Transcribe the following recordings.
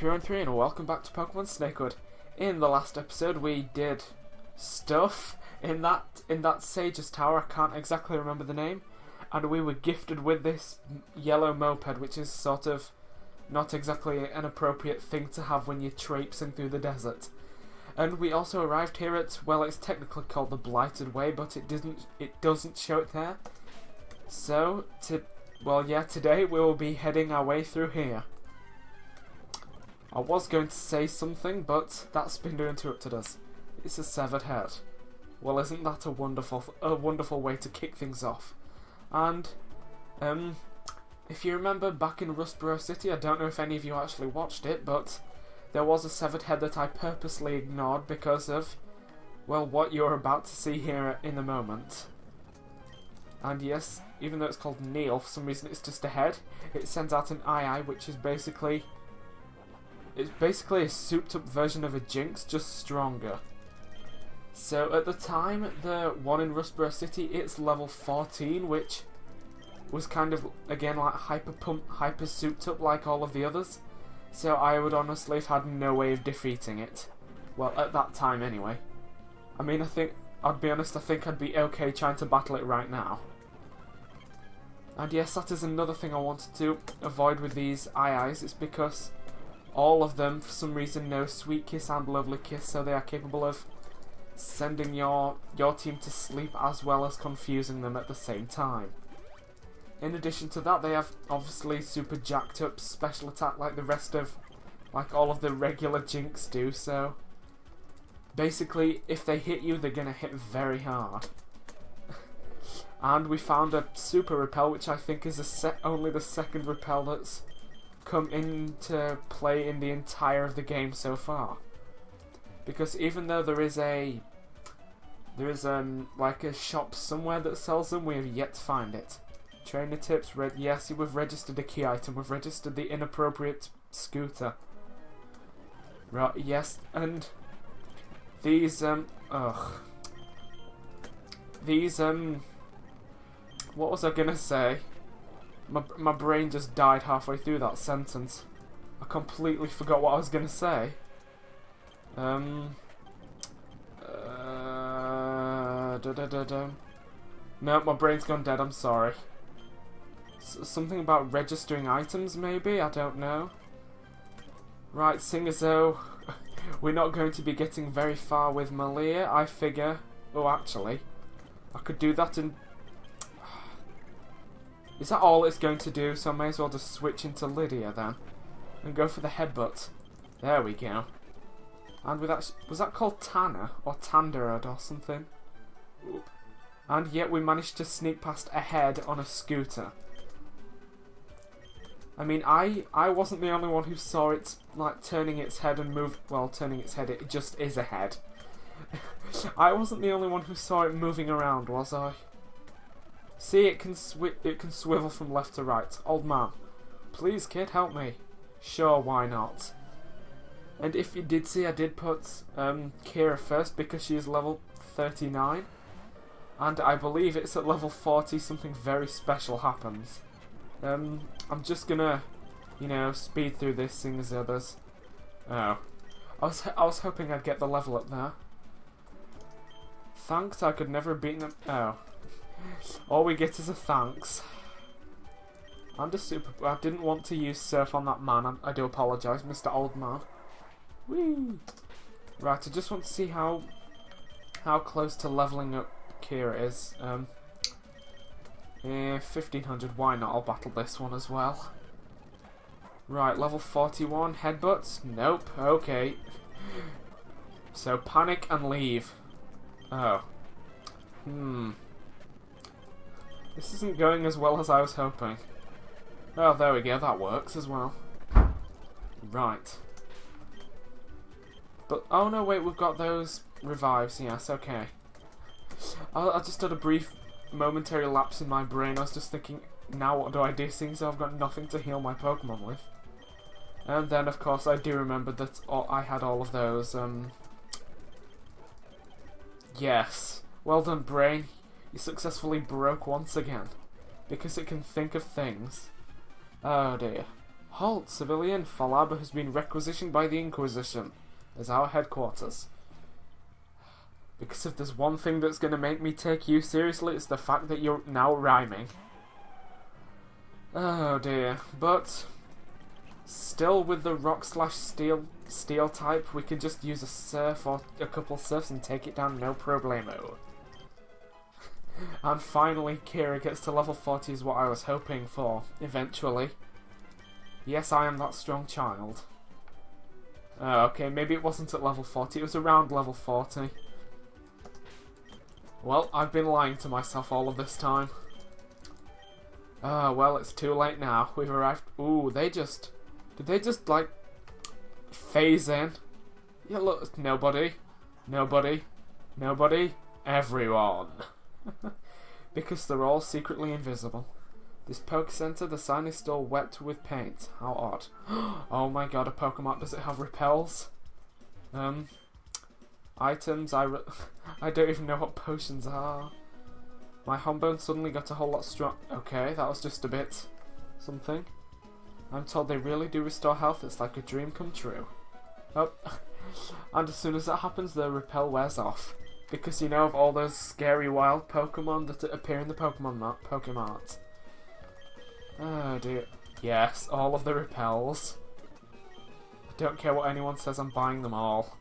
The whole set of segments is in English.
313 and welcome back to Pokemon Snakewood. In the last episode we did stuff in that Sage's Tower, I can't exactly remember the name, and we were gifted with this yellow moped, which is sort of not exactly an appropriate thing to have when you're traipsing through the desert. And we also arrived here at, well, it's technically called the Blighted Way, but it doesn't show it there. So, today we will be heading our way through here. I was going to say something, but that's been interrupted us. It's a severed head. Well, isn't that a wonderful way to kick things off? And, if you remember back in Rustboro City, I don't know if any of you actually watched it, but there was a severed head that I purposely ignored because of, well, what you're about to see here in a moment. And yes, even though it's called Neil, for some reason it's just a head, it sends out an eye, which is basically... it's basically a souped up version of a Jinx, just stronger. So at the time, the one in Rustboro City, it's level 14, which was kind of, again, like hyper souped up like all of the others. So I would honestly have had no way of defeating it. Well, at that time anyway. I mean, I'd be honest, I think I'd be okay trying to battle it right now. And yes, that is another thing I wanted to avoid with these eyes. It's because all of them, for some reason, know Sweet Kiss and Lovely Kiss, so they are capable of sending your team to sleep as well as confusing them at the same time. In addition to that, they have obviously super jacked up special attack like the rest of, like all of the regular Jinx do, so basically if they hit you, they're gonna hit very hard. And we found a super repel, which I think is only the second repel that's come into play in the entire of the game so far. Because even though there is like a shop somewhere that sells them, we have yet to find it. Trainer tips, yes, we've registered a key item, we've registered the inappropriate scooter. Right, yes, and these, what was I gonna say? My brain just died halfway through that sentence. I completely forgot what I was gonna say. No, my brain's gone dead, I'm sorry. Something about registering items, maybe? I don't know. Right, seeing as though we're not going to be getting very far with Malia, I figure... oh, actually, I could do that in... is that all it's going to do? So I may as well just switch into Lydia then. And go for the headbutt. There we go. And with that... was that called Tanner? Or Tanderud or something? Oop. And yet we managed to sneak past a head on a scooter. I mean, I wasn't the only one who saw it, like, turning its head and move... well, turning its head, it just is a head. I wasn't the only one who saw it moving around, was I? See, it can swivel from left to right. Old man, please, kid, help me. Sure, why not? And if you did see, I did put Kira first because she is level 39. And I believe it's at level 40 something very special happens. I'm just gonna, you know, speed through this, seeing as the others. Oh. I was hoping I'd get the level up there. Thanks, I could never have beaten them. Oh. All we get is a thanks. I'm just super... I didn't want to use Surf on that man. I do apologise, Mr. Old Man. Whee! Right, I just want to see how close to levelling up Kira is. 1500, why not? I'll battle this one as well. Right, level 41, headbutts? Nope, okay. So, panic and leave. Oh. This isn't going as well as I was hoping. Oh, there we go, that works as well. Right. But, oh no, wait, we've got those revives, yes, okay. I just had a brief momentary lapse in my brain. I was just thinking, now what do I do, seeing so I've got nothing to heal my Pokemon with. And then, of course, I do remember that I had all of those, yes. Well done, brain. You successfully broke once again. Because it can think of things. Oh dear. Halt, civilian! Falaba has been requisitioned by the Inquisition as our headquarters. Because if there's one thing that's going to make me take you seriously, it's the fact that you're now rhyming. Oh dear. But still with the rock/steel type, we can just use a surf or a couple surfs and take it down no problemo. And finally Kira gets to level 40 is what I was hoping for, eventually. Yes, I am that strong child. Oh, okay, maybe it wasn't at level 40, it was around level 40. Well, I've been lying to myself all of this time. Well, it's too late now. We've arrived. Ooh, did they just, like, phase in? Yeah, look, nobody, everyone. Because they're all secretly invisible. This Poke Center, the sign is still wet with paint. How odd. Oh my god, a Pokemon, does it have repels? Items, I don't even know what potions are. My Hombone suddenly got a whole lot strong. Okay, that was just a bit something. I'm told they really do restore health, it's like a dream come true. Oh, and as soon as that happens, the repel wears off. Because you know of all those scary wild Pokemon that appear in the Pokemon art. Oh dear. Yes, all of the repels. I don't care what anyone says, I'm buying them all.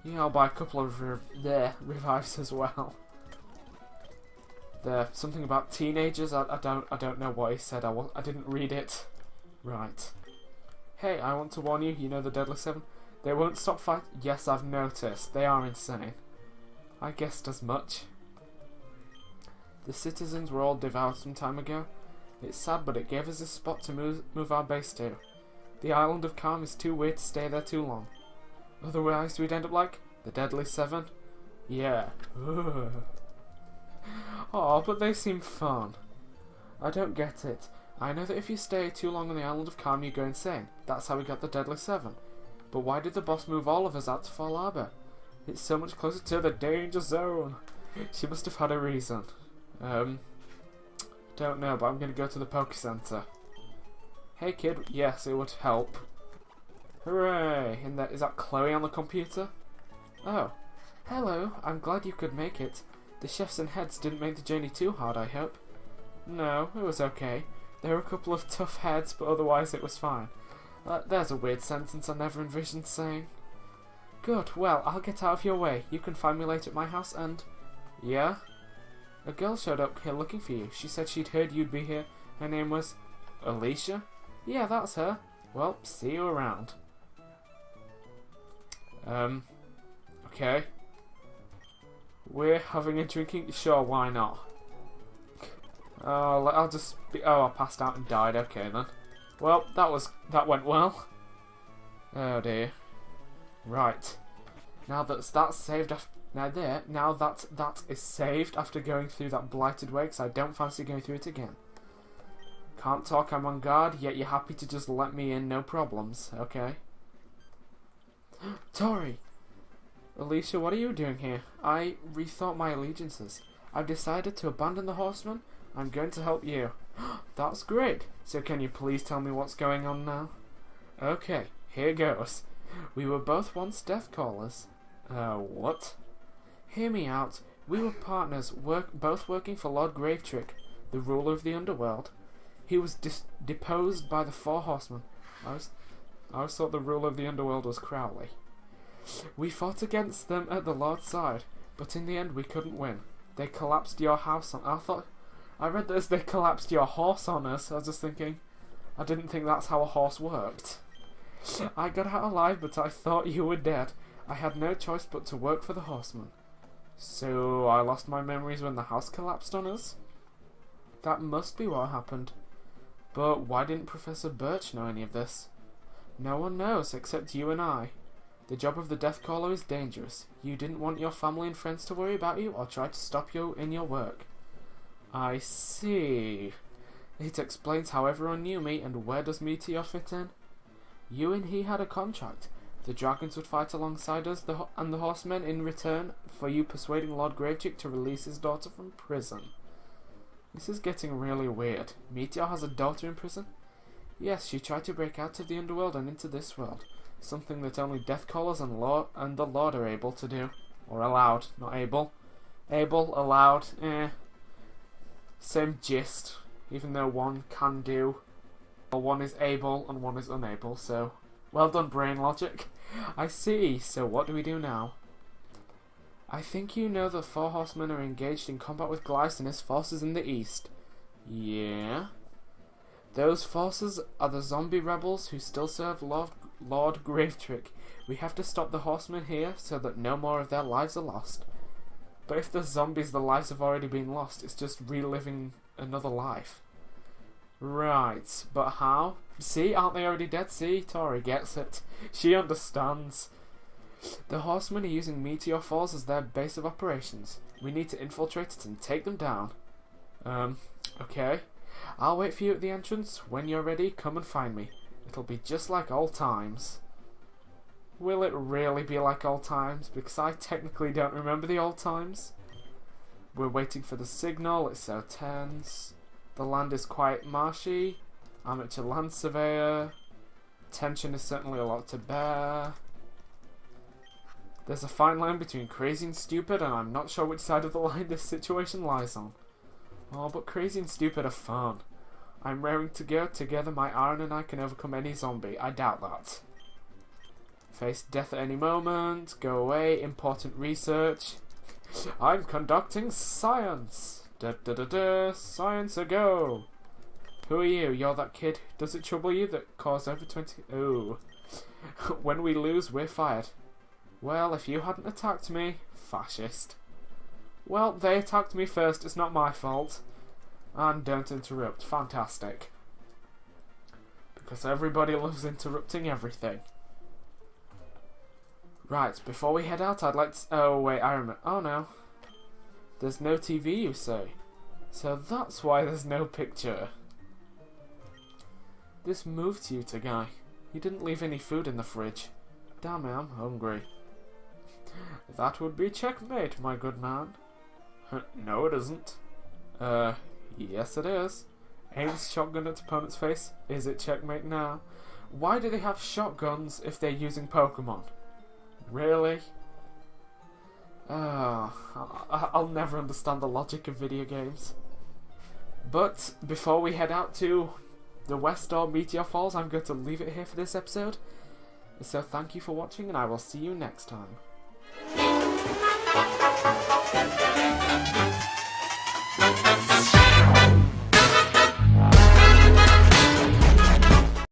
Yeah, I'll buy a couple of revives as well. There, something about teenagers. I don't know what he said. I didn't read it. Right. Hey, I want to warn you. You know the Deadly Seven. They won't stop fighting. Yes, I've noticed. They are insane. I guessed as much. The citizens were all devoured some time ago. It's sad, but it gave us a spot to move our base to. The Island of Calm is too weird to stay there too long. Otherwise, we'd end up like the Deadly Seven. Yeah. Oh, but they seem fun. I don't get it. I know that if you stay too long on the Island of Calm, you go insane. That's how we got the Deadly Seven. But why did the boss move all of us out to Fall Arbor? It's so much closer to the danger zone. She must have had a reason. Don't know, but I'm going to go to the Poke Center. Hey kid, yes, it would help. Hooray! Is that Chloe on the computer? Oh. Hello, I'm glad you could make it. The chefs and heads didn't make the journey too hard, I hope. No, it was okay. There were a couple of tough heads, but otherwise it was fine. There's a weird sentence I never envisioned saying. Good, well, I'll get out of your way. You can find me later at my house and... Yeah? A girl showed up here looking for you. She said she'd heard you'd be here. Her name was... Alicia? Yeah, that's her. Well, see you around. Okay. We're having a drinking... Sure, why not? Oh, I'll just be... Oh, I passed out and died. Okay, then. Well, that went well. Oh, dear. Right. Now that's saved after... Now that is saved after going through that Blighted Way, because I don't fancy going through it again. Can't talk, I'm on guard, yet you're happy to just let me in, no problems. Okay. Tori! Alicia, what are you doing here? I rethought my allegiances. I've decided to abandon the Horsemen. I'm going to help you. That's great. So can you please tell me what's going on now? Okay, here goes. We were both once Death Callers. What? Hear me out. We were partners, both working for Lord Gravetrick, the ruler of the underworld. He was deposed by the Four Horsemen. I always thought the ruler of the underworld was Crowley. We fought against them at the Lord's side, but in the end we couldn't win. They collapsed your house on... I read this, they collapsed your horse on us. I was just thinking, I didn't think that's how a horse worked. I got out alive, but I thought you were dead. I had no choice but to work for the Horsemen. So I lost my memories when the house collapsed on us? That must be what happened. But why didn't Professor Birch know any of this? No one knows except you and I. The job of the Death Caller is dangerous. You didn't want your family and friends to worry about you or try to stop you in your work. I see. It explains how everyone knew me, and where does Meteor fit in? You and he had a contract. The dragons would fight alongside us and the horsemen in return for you persuading Lord Gravechick to release his daughter from prison. This is getting really weird. Meteor has a daughter in prison? Yes, she tried to break out of the underworld and into this world. Something that only Death Callers and the Lord are able to do. Or allowed, not able. Able, allowed, same gist. Even though one can do. Well, one is able and one is unable, so... Well done, brain logic. I see, so what do we do now? I think you know the 4 horsemen are engaged in combat with Glyce and his forces in the east. Yeah? Those forces are the zombie rebels who still serve Lord Gravetrick. We have to stop the horsemen here so that no more of their lives are lost. But if the zombies, the lives have already been lost, it's just reliving another life. Right, but how? See, aren't they already dead? See, Tori gets it. She understands. The horsemen are using meteor falls as their base of operations. We need to infiltrate it and take them down. Okay. I'll wait for you at the entrance. When you're ready, come and find me. It'll be just like old times. Will it really be like old times? Because I technically don't remember the old times. We're waiting for the signal. It's so tense. The land is quite marshy. Amateur land surveyor. Tension is certainly a lot to bear. There's a fine line between crazy and stupid, and I'm not sure which side of the line this situation lies on. Oh, but crazy and stupid are fun. I'm raring to go. Together my iron and I can overcome any zombie. I doubt that. Face death at any moment. Go away. Important research. I'm conducting science. Da da da da. Science a go. Who are you? You're that kid. Does it trouble you that caused over 20... Oh. When we lose, we're fired. Well, if you hadn't attacked me... Fascist. Well, they attacked me first. It's not my fault. And don't interrupt. Fantastic. Because everybody loves interrupting everything. Right, before we head out, I'd like to... Oh, wait, I remember. Oh, no. There's no TV, you say? So that's why there's no picture. This moved you to guy. You didn't leave any food in the fridge. Damn it, I'm hungry. That would be checkmate, my good man. No, it isn't. Yes it is. Aims shotgun at opponent's face. Is it checkmate now? Why do they have shotguns if they're using Pokemon? Really? I'll never understand the logic of video games. But before we head out to the West or Meteor Falls, I'm going to leave it here for this episode. So thank you for watching, and I will see you next time.